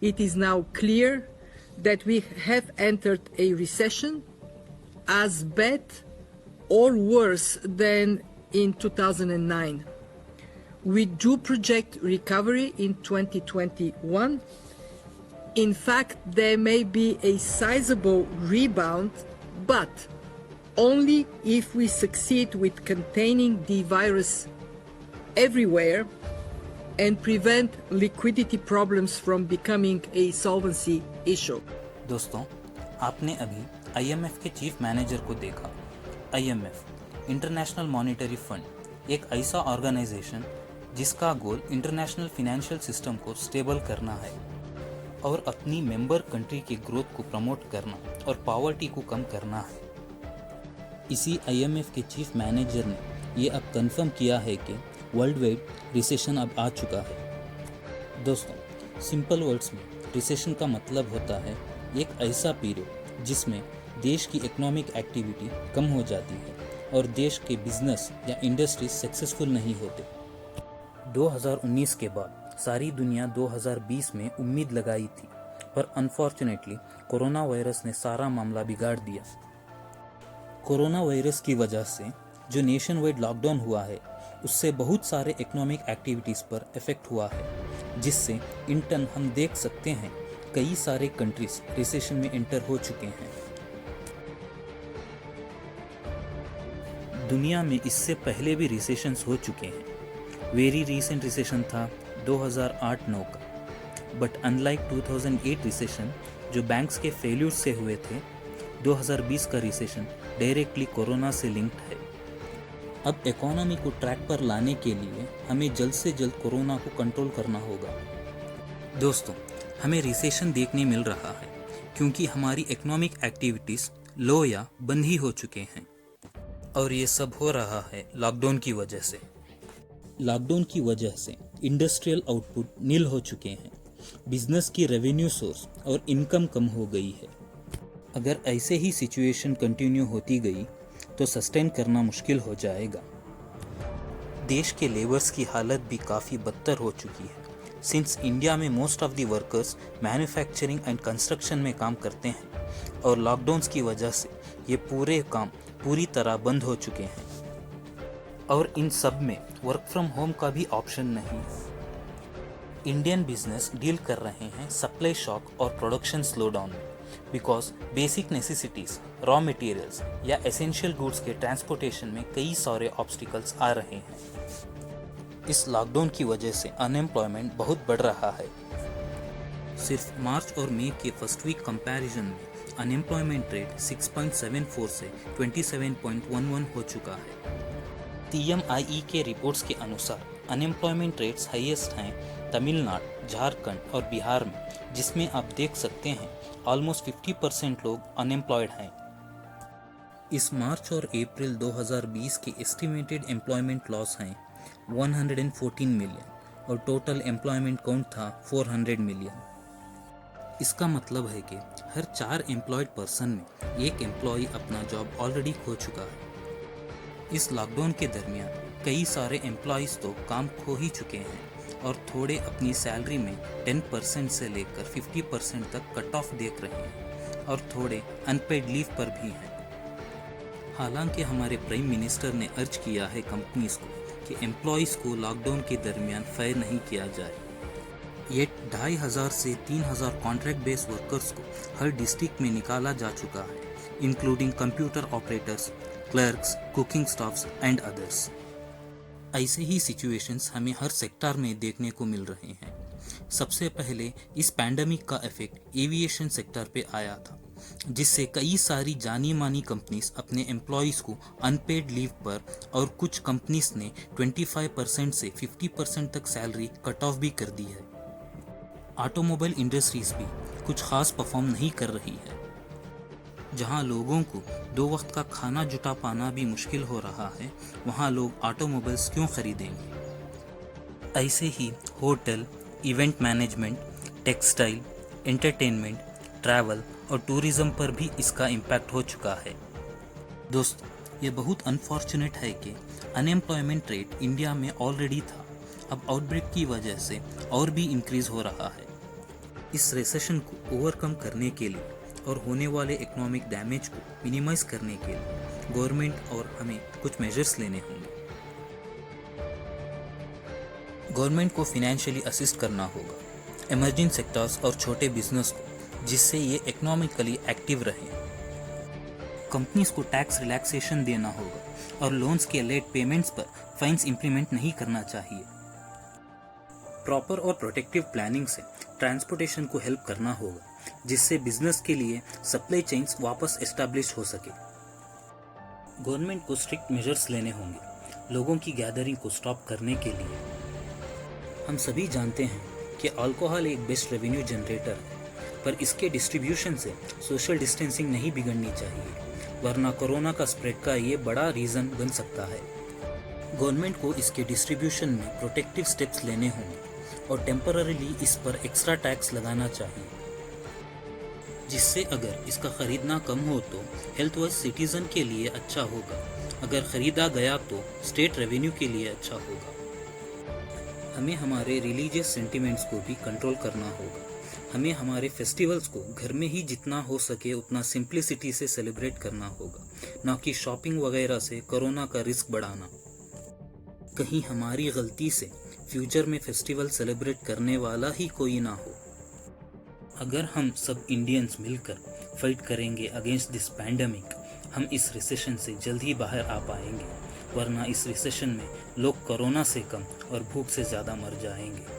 it is now clear that we have entered a recession as bad or worse than in 2009. We do project recovery in 2021. In fact, there may be a sizable rebound, but only if we succeed with containing the virus everywhere and prevent liquidity problems from becoming a solvency issue. दोस्तों, आपने अभी IMF के chief manager को देखा। IMF international monetary fund एक ऐसा organisation जिसका गोल international financial system को स्टेबल करना है और अपनी मेंबर कंट्री की ग्रोथ को प्रमोट करना और पॉवर्टी को कम करना है। इसी IMF के चीफ मैनेजर ने ये अब कंफर्म किया है कि वर्ल्ड वाइड रिसेशन अब आ चुका है। दोस्तों, सिंपल वर्ड्स में रिसेशन का मतलब होता है एक ऐसा पीरियड जिसमें देश की इकोनॉमिक एक्टिविटी कम हो जाती है और देश के बिजनेस या इंडस्ट्रीज सक्सेसफुल नहीं होते। 2019 के बाद सारी दुनिया 2020 में उम्मीद लगाई थी, पर अनफॉर्चुनेटली कोरोना वायरस ने सारा मामला बिगाड़ दिया। कोरोना वायरस की वजह से जो नेशन वाइड लॉकडाउन हुआ है उससे बहुत सारे इकोनॉमिक एक्टिविटीज़ पर इफेक्ट हुआ है, जिससे इन टर्न हम देख सकते हैं कई सारे कंट्रीज रिसेशन में एंटर हो चुके हैं। दुनिया में इससे पहले भी रिसेशंस हो चुके हैं। वेरी रीसेंट रिसेशन था 2008-9 का, बट अनलाइक 2008 रिसेशन जो बैंक्स के फेल्यूर से हुए थे, 2020 का रिसेशन डायरेक्टली कोरोना से लिंक्ड है। अब इकोनॉमी को ट्रैक पर लाने के लिए हमें जल्द से जल्द कोरोना को कंट्रोल करना होगा। दोस्तों, हमें रिसेशन देखने मिल रहा है क्योंकि हमारी इकोनॉमिक एक्टिविटीज़ लो या बंद ही हो चुके हैं, और ये सब हो रहा है लॉकडाउन की वजह से। लॉकडाउन की वजह से इंडस्ट्रियल आउटपुट नील हो चुके हैं, बिजनेस की रेवेन्यू सोर्स और इनकम कम हो गई है। अगर ऐसे ही सिचुएशन कंटिन्यू होती गई तो सस्टेन करना मुश्किल हो जाएगा। देश के लेबर्स की हालत भी काफ़ी बदतर हो चुकी है, सिंस इंडिया में most of the workers manufacturing and construction में काम करते हैं और लॉकडाउन्स की वजह से ये पूरे काम पूरी तरह बंद हो चुके हैं, और इन सब में वर्क फ्रॉम होम का भी ऑप्शन नहीं है। इंडियन बिजनेस डील कर रहे हैं सप्लाई शॉक और प्रोडक्शन स्लोडाउन में, because basic necessities, raw materials या एसेंशियल गुड्स के ट्रांसपोर्टेशन में कई सारे ऑब्स्टिकल्स आ रहे हैं। इस लॉकडाउन की वजह से अनएम्प्लॉयमेंट बहुत बढ़ रहा है। सिर्फ मार्च और मई के फर्स्ट वीक कंपैरिजन में अनएम्प्लॉयमेंट रेट 6.74 से 27.11 हो चुका है। TMIE के रिपोर्ट्स के अनुसार अनएम्प्लॉयमेंट रेट्स हाईएस्ट हैं तमिलनाडु, झारखंड और बिहार में, जिसमें आप देख सकते हैं ऑलमोस्ट 50% लोग अनएम्प्लॉयड हैं। इस मार्च और अप्रैल 2020 के एस्टिमेटेड एम्प्लॉयमेंट लॉस हैं 114 मिलियन और टोटल एम्प्लॉयमेंट काउंट था 400 मिलियन। इसका मतलब है कि हर 4 एम्प्लॉयड पर्सन में एक एम्प्लॉय अपना जॉब ऑलरेडी खो चुका है। इस लॉकडाउन के दरमियान कई सारे एम्प्लॉयज़ तो काम खो ही चुके हैं और थोड़े अपनी सैलरी में 10% से लेकर 50% तक कट ऑफ देख रहे हैं और थोड़े अनपेड लीव पर भी हैं। हालांकि हमारे प्राइम मिनिस्टर ने अर्ज किया है कंपनीज को कि एम्प्लॉयज़ को लॉकडाउन के दरमियान फायर नहीं किया जाए। ये 2500 से 3000 कॉन्ट्रैक्ट बेस्ड वर्कर्स को हर डिस्ट्रिक्ट में निकाला जा चुका है, including computer operators, clerks, cooking staffs and others. ऐसे ही सिचुएशंस हमें हर सेक्टर में देखने को मिल रहे हैं। सबसे पहले इस पैंडमिक का इफेक्ट एविएशन सेक्टर पे आया था, जिससे कई सारी जानी मानी कंपनीज अपने एम्प्लॉयज़ को अनपेड लीव पर और कुछ कंपनीज ने 25% से 50% तक सैलरी कट ऑफ भी कर दी है। ऑटोमोबाइल इंडस्ट्रीज भी कुछ खास परफॉर्म नहीं कर रही है। जहां लोगों को 2 वक्त का खाना जुटा पाना भी मुश्किल हो रहा है, वहां लोग ऑटोमोबाइल्स क्यों खरीदेंगे। ऐसे ही hotel, event management, textile, entertainment, travel और टूरिज्म पर भी इसका इम्पैक्ट हो चुका है। दोस्तों, ये बहुत अनफॉर्चुनेट है कि अनएम्प्लॉयमेंट रेट इंडिया में ऑलरेडी था, अब आउटब्रेक की वजह से और भी इंक्रीज हो रहा है। इस रिसेशन को ओवरकम करने के लिए और होने वाले इकोनॉमिक डैमेज को मिनिमाइज करने के लिए गवर्नमेंट और हमें कुछ मेजर्स लेने होंगे। गवर्नमेंट को फिनेंशियली असिस्ट करना होगा इमर्जिंग सेक्टर्स और छोटे बिजनेस को, जिससे ये इकोनॉमिकली एक्टिव रहें। कंपनीज को टैक्स रिलैक्सेशन देना होगा और लोन्स के लेट पेमेंट्स पर फाइन्स इंप्लीमेंट नहीं करना चाहिए। प्रॉपर और प्रोटेक्टिव प्लानिंग से ट्रांसपोर्टेशन को हेल्प करना होगा, जिससे बिजनेस के लिए सप्लाई चेन्स वापस एस्टैब्लिश हो सके। गवर्नमेंट को स्ट्रिक्ट मेजर्स लेने होंगे लोगों की गैदरिंग को स्टॉप करने के लिए। हम सभी जानते हैं कि अल्कोहल एक बेस्ट रेवेन्यू जनरेटर है, पर इसके डिस्ट्रीब्यूशन से सोशल डिस्टेंसिंग नहीं बिगड़नी चाहिए, वरना कोरोना का स्प्रेड का ये बड़ा रीज़न बन सकता है। गवर्नमेंट को इसके डिस्ट्रीब्यूशन में प्रोटेक्टिव स्टेप्स लेने होंगे और टेम्पररीली इस पर एक्स्ट्रा टैक्स लगाना चाहिए, जिससे अगर इसका खरीदना कम हो तो हेल्थ वाइज सिटीजन के लिए अच्छा होगा, अगर खरीदा गया तो स्टेट रेवेन्यू के लिए अच्छा होगा। हमें हमारे रिलीजियस सेंटिमेंट्स को भी कंट्रोल करना होगा। हमें हमारे फेस्टिवल्स को घर में ही जितना हो सके उतना सिंप्लिसिटी से सेलिब्रेट करना होगा, ना कि शॉपिंग वगैरह से कोरोना का रिस्क बढ़ाना। कहीं हमारी गलती से फ्यूचर में फेस्टिवल सेलिब्रेट करने वाला ही कोई ना हो। अगर हम सब इंडियंस मिलकर फाइट करेंगे अगेंस्ट दिस पैंडेमिक, हम इस रिसेशन से जल्द ही बाहर आ पाएंगे, वरना इस रिसेशन में लोग कोरोना से कम और भूख से ज़्यादा मर जाएंगे।